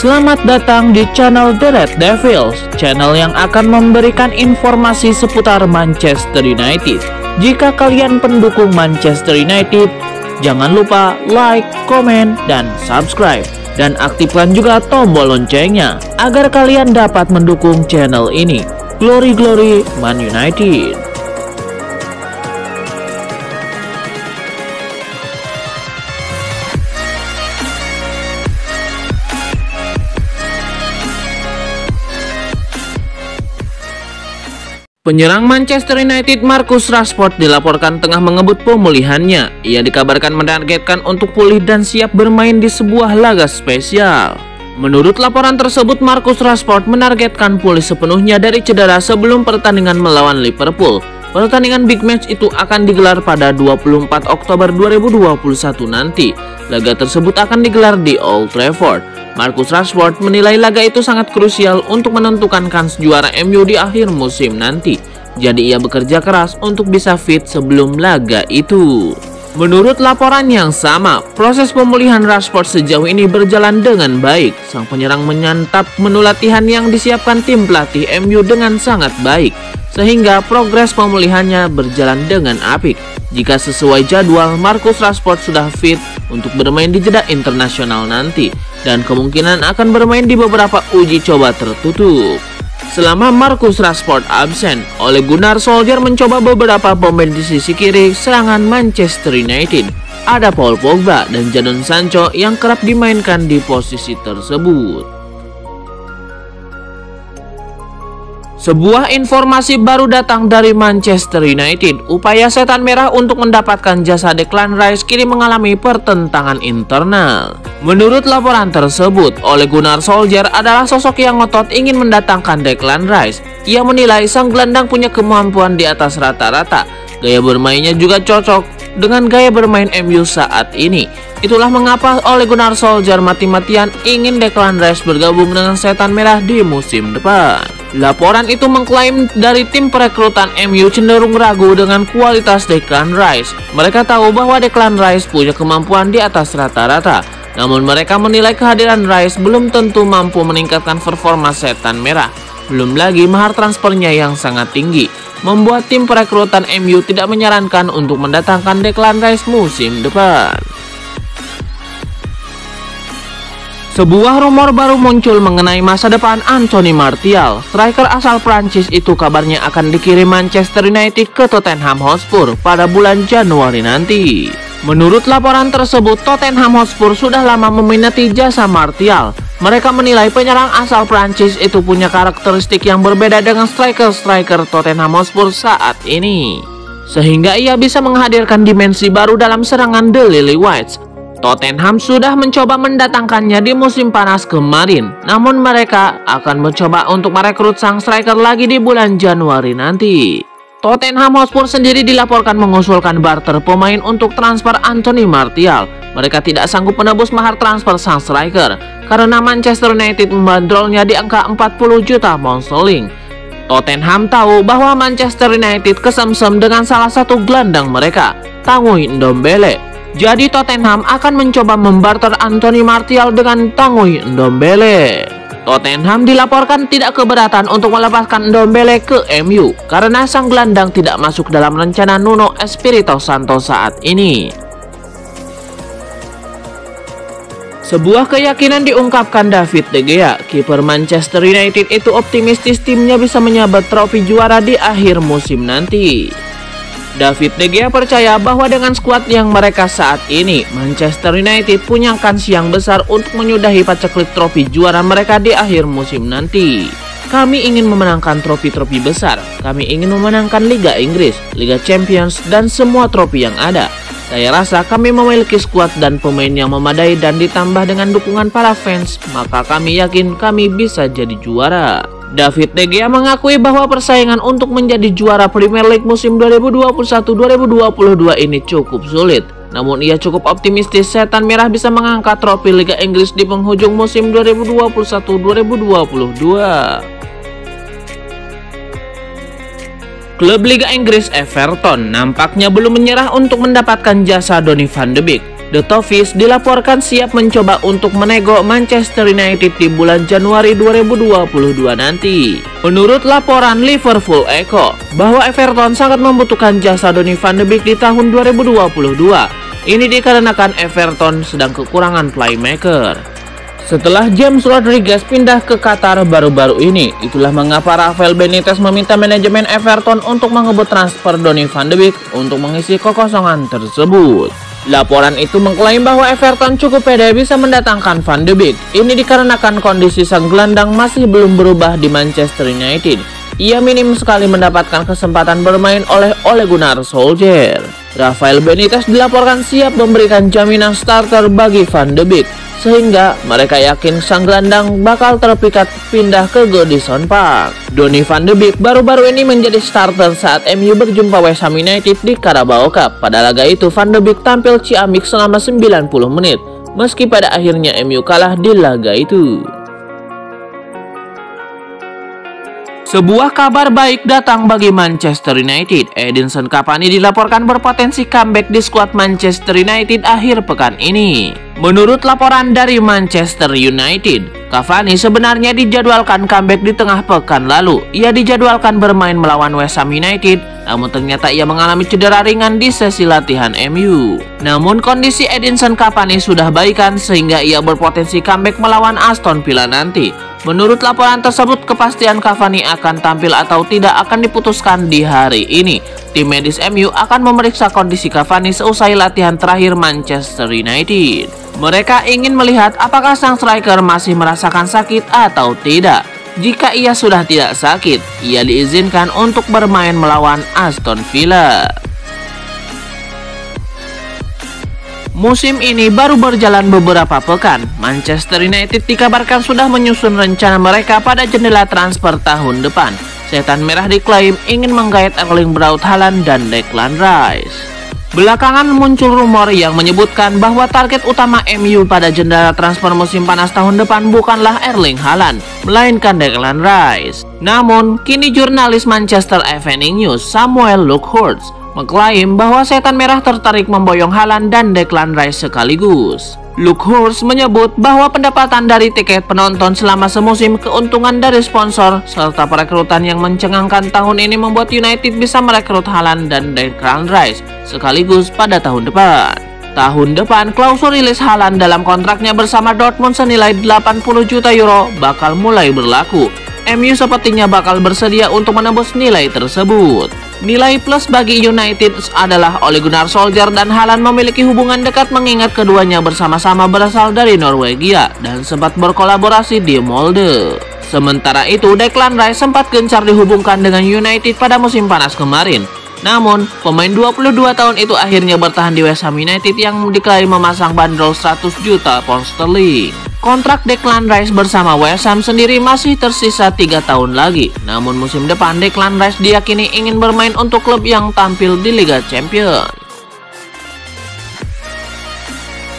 Selamat datang di channel The Red Devils, channel yang akan memberikan informasi seputar Manchester United. Jika kalian pendukung Manchester United, jangan lupa like, komen, dan subscribe. Dan aktifkan juga tombol loncengnya, agar kalian dapat mendukung channel ini. Glory Glory Man United. Penyerang Manchester United Marcus Rashford dilaporkan tengah mengebut pemulihannya. Ia dikabarkan menargetkan untuk pulih dan siap bermain di sebuah laga spesial. Menurut laporan tersebut, Marcus Rashford menargetkan pulih sepenuhnya dari cedera sebelum pertandingan melawan Liverpool. Pertandingan big match itu akan digelar pada 24 Oktober 2021 nanti. Laga tersebut akan digelar di Old Trafford. Marcus Rashford menilai laga itu sangat krusial untuk menentukan kans juara MU di akhir musim nanti. Jadi ia bekerja keras untuk bisa fit sebelum laga itu. Menurut laporan yang sama, proses pemulihan Rashford sejauh ini berjalan dengan baik. Sang penyerang menyantap menu latihan yang disiapkan tim pelatih MU dengan sangat baik, sehingga progres pemulihannya berjalan dengan apik. Jika sesuai jadwal, Marcus Rashford sudah fit untuk bermain di jeda internasional nanti, dan kemungkinan akan bermain di beberapa uji coba tertutup. Selama Marcus Rashford absen, Ole Gunnar Solskjaer mencoba beberapa pemain di sisi kiri serangan Manchester United. Ada Paul Pogba dan Jadon Sancho yang kerap dimainkan di posisi tersebut. Sebuah informasi baru datang dari Manchester United. Upaya setan merah untuk mendapatkan jasa Declan Rice kini mengalami pertentangan internal. Menurut laporan tersebut, Ole Gunnar Solskjaer adalah sosok yang ngotot ingin mendatangkan Declan Rice. Ia menilai sang gelandang punya kemampuan di atas rata-rata. Gaya bermainnya juga cocok dengan gaya bermain MU saat ini. Itulah mengapa Ole Gunnar Solskjaer mati-matian ingin Declan Rice bergabung dengan setan merah di musim depan. Laporan itu mengklaim dari tim perekrutan MU cenderung ragu dengan kualitas Declan Rice. Mereka tahu bahwa Declan Rice punya kemampuan di atas rata-rata, namun mereka menilai kehadiran Rice belum tentu mampu meningkatkan performa setan merah. Belum lagi mahar transfernya yang sangat tinggi, membuat tim perekrutan MU tidak menyarankan untuk mendatangkan Declan Rice musim depan. Sebuah rumor baru muncul mengenai masa depan Anthony Martial. Striker asal Prancis itu kabarnya akan dikirim Manchester United ke Tottenham Hotspur pada bulan Januari nanti. Menurut laporan tersebut, Tottenham Hotspur sudah lama meminati jasa Martial. Mereka menilai penyerang asal Prancis itu punya karakteristik yang berbeda dengan striker-striker Tottenham Hotspur saat ini, sehingga ia bisa menghadirkan dimensi baru dalam serangan The Lily Whites. Tottenham sudah mencoba mendatangkannya di musim panas kemarin, namun mereka akan mencoba untuk merekrut sang striker lagi di bulan Januari nanti. Tottenham Hotspur sendiri dilaporkan mengusulkan barter pemain untuk transfer Anthony Martial. Mereka tidak sanggup menebus mahar transfer sang striker karena Manchester United membandrolnya di angka 40 juta pound sterling. Tottenham tahu bahwa Manchester United kesemsem dengan salah satu gelandang mereka, Tanguy Ndombele. Jadi Tottenham akan mencoba membarter Anthony Martial dengan Tanguy Ndombele. Tottenham dilaporkan tidak keberatan untuk melepaskan Ndombele ke MU karena sang gelandang tidak masuk dalam rencana Nuno Espirito Santo saat ini. Sebuah keyakinan diungkapkan David De Gea. Kiper Manchester United itu optimistis timnya bisa menyabet trofi juara di akhir musim nanti. David De Gea percaya bahwa dengan skuad yang mereka saat ini, Manchester United punya kans yang besar untuk menyudahi paceklik trofi juara mereka di akhir musim nanti. Kami ingin memenangkan trofi-trofi besar. Kami ingin memenangkan Liga Inggris, Liga Champions, dan semua trofi yang ada. Saya rasa kami memiliki skuad dan pemain yang memadai, dan ditambah dengan dukungan para fans, maka kami yakin kami bisa jadi juara. David De Gea mengakui bahwa persaingan untuk menjadi juara Premier League musim 2021-2022 ini cukup sulit. Namun ia cukup optimistis setan merah bisa mengangkat trofi Liga Inggris di penghujung musim 2021-2022. Klub Liga Inggris Everton nampaknya belum menyerah untuk mendapatkan jasa Donny van de Beek. The Toffees dilaporkan siap mencoba untuk menego Manchester United di bulan Januari 2022 nanti. Menurut laporan Liverpool Echo, bahwa Everton sangat membutuhkan jasa Donny van de Beek di tahun 2022. Ini dikarenakan Everton sedang kekurangan playmaker. Setelah James Rodriguez pindah ke Qatar baru-baru ini, itulah mengapa Rafael Benitez meminta manajemen Everton untuk mengebut transfer Donny van de Beek untuk mengisi kekosongan tersebut. Laporan itu mengklaim bahwa Everton cukup pede bisa mendatangkan Van de Beek. Ini dikarenakan kondisi sang gelandang masih belum berubah di Manchester United. Ia minim sekali mendapatkan kesempatan bermain oleh Ole Gunnar Solskjaer. Rafael Benitez dilaporkan siap memberikan jaminan starter bagi Van de Beek, sehingga mereka yakin sang gelandang bakal terpikat pindah ke Goodison Park. Donny van de Beek baru-baru ini menjadi starter saat MU berjumpa West Ham United di Carabao Cup. Pada laga itu Van de Beek tampil ciamik selama 90 menit, meski pada akhirnya MU kalah di laga itu. Sebuah kabar baik datang bagi Manchester United. Edinson Cavani dilaporkan berpotensi comeback di skuad Manchester United akhir pekan ini. Menurut laporan dari Manchester United, Cavani sebenarnya dijadwalkan comeback di tengah pekan lalu. Ia dijadwalkan bermain melawan West Ham United, namun ternyata ia mengalami cedera ringan di sesi latihan MU. Namun kondisi Edinson Cavani sudah baikan sehingga ia berpotensi comeback melawan Aston Villa nanti. Menurut laporan tersebut, kepastian Cavani akan tampil atau tidak akan diputuskan di hari ini. Tim medis MU akan memeriksa kondisi Cavani seusai latihan terakhir Manchester United. Mereka ingin melihat apakah sang striker masih merasakan sakit atau tidak. Jika ia sudah tidak sakit, ia diizinkan untuk bermain melawan Aston Villa. Musim ini baru berjalan beberapa pekan. Manchester United dikabarkan sudah menyusun rencana mereka pada jendela transfer tahun depan. Setan Merah diklaim ingin menggait Erling Braut Haaland dan Declan Rice. Belakangan muncul rumor yang menyebutkan bahwa target utama MU pada jendela transfer musim panas tahun depan bukanlah Erling Haaland, melainkan Declan Rice. Namun, kini jurnalis Manchester Evening News Samuel Luckhurst mengklaim bahwa Setan Merah tertarik memboyong Haaland dan Declan Rice sekaligus. Luckhurst menyebut bahwa pendapatan dari tiket penonton selama semusim, keuntungan dari sponsor, serta perekrutan yang mencengangkan tahun ini membuat United bisa merekrut Haaland dan Declan Rice sekaligus pada tahun depan. Tahun depan, klausul rilis Haaland dalam kontraknya bersama Dortmund senilai 80 juta euro bakal mulai berlaku. MU sepertinya bakal bersedia untuk menembus nilai tersebut. Nilai plus bagi United adalah Ole Gunnar Solskjaer dan Haaland memiliki hubungan dekat mengingat keduanya bersama-sama berasal dari Norwegia dan sempat berkolaborasi di Molde. Sementara itu, Declan Rice sempat gencar dihubungkan dengan United pada musim panas kemarin. Namun, pemain 22 tahun itu akhirnya bertahan di West Ham United yang diklaim memasang bandrol 100 juta pound sterling. Kontrak Declan Rice bersama West Ham sendiri masih tersisa 3 tahun lagi. Namun musim depan Declan Rice diyakini ingin bermain untuk klub yang tampil di Liga Champions.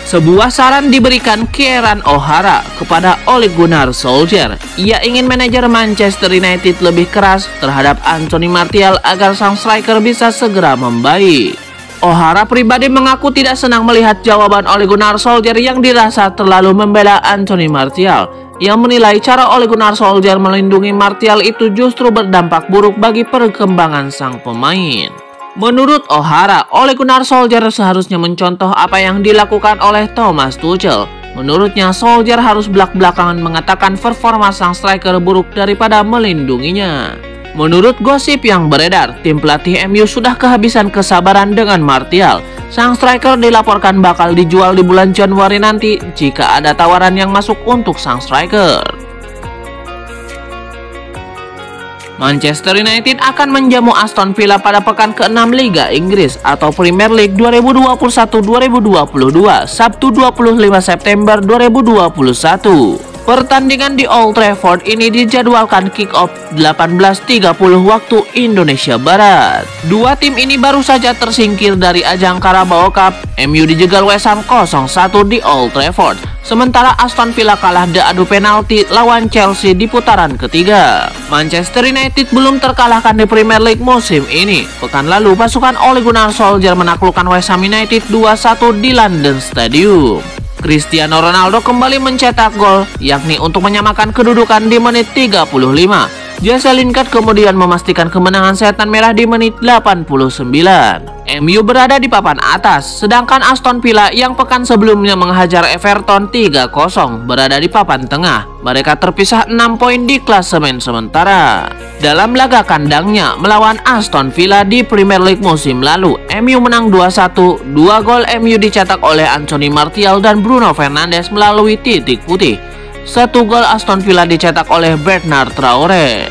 Sebuah saran diberikan Kieran O'Hara kepada Ole Gunnar Solskjaer. Ia ingin manajer Manchester United lebih keras terhadap Anthony Martial agar sang striker bisa segera membaik. O'Hara pribadi mengaku tidak senang melihat jawaban Ole Gunnar Solskjaer yang dirasa terlalu membela Anthony Martial. Ia menilai cara Ole Gunnar Solskjaer melindungi Martial itu justru berdampak buruk bagi perkembangan sang pemain. Menurut O'Hara, Ole Gunnar Solskjaer seharusnya mencontoh apa yang dilakukan oleh Thomas Tuchel. Menurutnya, Solskjaer harus belak-belakangan mengatakan performa sang striker buruk daripada melindunginya. Menurut gosip yang beredar, tim pelatih MU sudah kehabisan kesabaran dengan Martial. Sang striker dilaporkan bakal dijual di bulan Januari nanti jika ada tawaran yang masuk untuk sang striker. Manchester United akan menjamu Aston Villa pada pekan ke-6 Liga Inggris atau Premier League 2021-2022, Sabtu 25 September 2021. Pertandingan di Old Trafford ini dijadwalkan kick-off 18.30 waktu Indonesia Barat. Dua tim ini baru saja tersingkir dari ajang Carabao Cup. MU dijegal West Ham 0-1 di Old Trafford. Sementara Aston Villa kalah adu penalti lawan Chelsea di putaran ketiga. Manchester United belum terkalahkan di Premier League musim ini. Pekan lalu pasukan Ole Gunnar Solskjaer menaklukkan West Ham United 2-1 di London Stadium. Cristiano Ronaldo kembali mencetak gol, yakni untuk menyamakan kedudukan di menit 35. Jesse Lingard kemudian memastikan kemenangan setan merah di menit 89. MU berada di papan atas, sedangkan Aston Villa yang pekan sebelumnya menghajar Everton 3-0 berada di papan tengah. Mereka terpisah 6 poin di klasemen sementara. Dalam laga kandangnya melawan Aston Villa di Premier League musim lalu, MU menang 2-1. 2 gol MU dicetak oleh Anthony Martial dan Bruno Fernandes melalui titik putih. 1 gol Aston Villa dicetak oleh Bernard Traore.